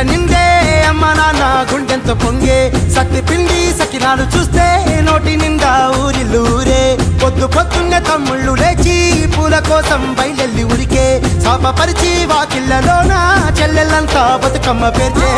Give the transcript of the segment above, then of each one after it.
నిందే అమ్మ నాన్న గుండెంతో పొంగే సత్తి పిండి సకినాలు చూస్తే నోటి నిండా ఊరిల్లూరే పొద్దు పొద్దున్నే తమ్ముళ్ళు లేచి పూల కోసం బయలెల్లి ఉరికే శాపపరిచి వాకిళ్ళలోన చెల్లెళ్ళంతా బతుకమ్మ పేర్చే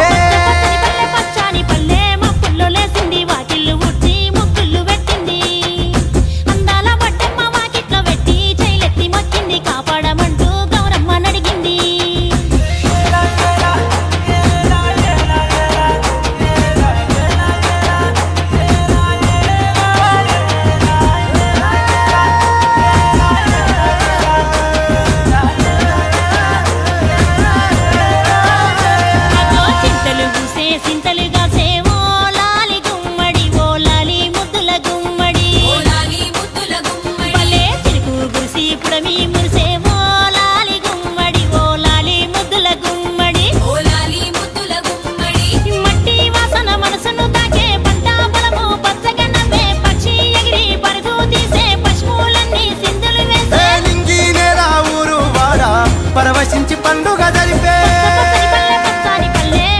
పరవశించి పండుగ జరిపే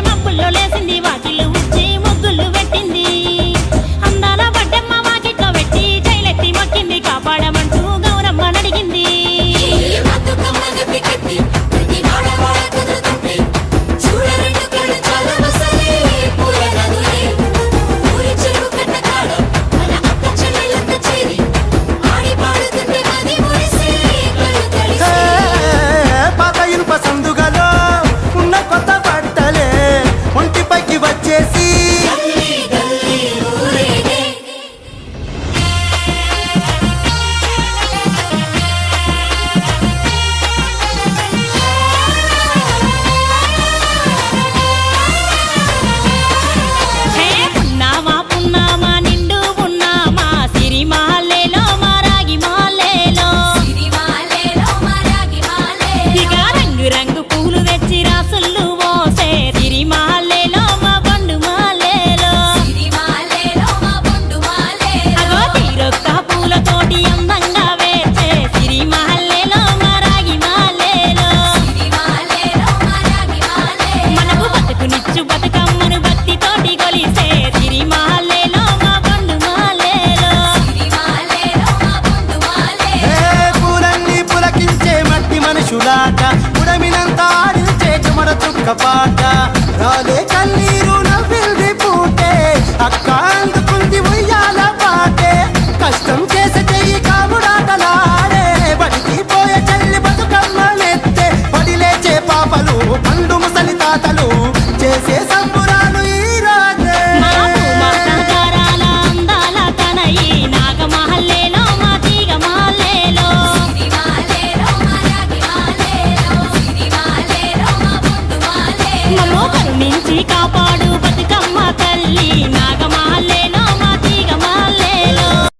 మబ్బుల్లో లేసింది వాకిళ్ళు ఉచ్చి ముగ్గులు పెట్టింది అందాల బడ్డమ్మ వాకిట్లో పెట్టి జైలెత్తి మొక్కింది కాపాడమంటూ గౌరమ్మ నడిగింది ఉడమినంత ఆడించే చెమర చుక్క పాట రాలే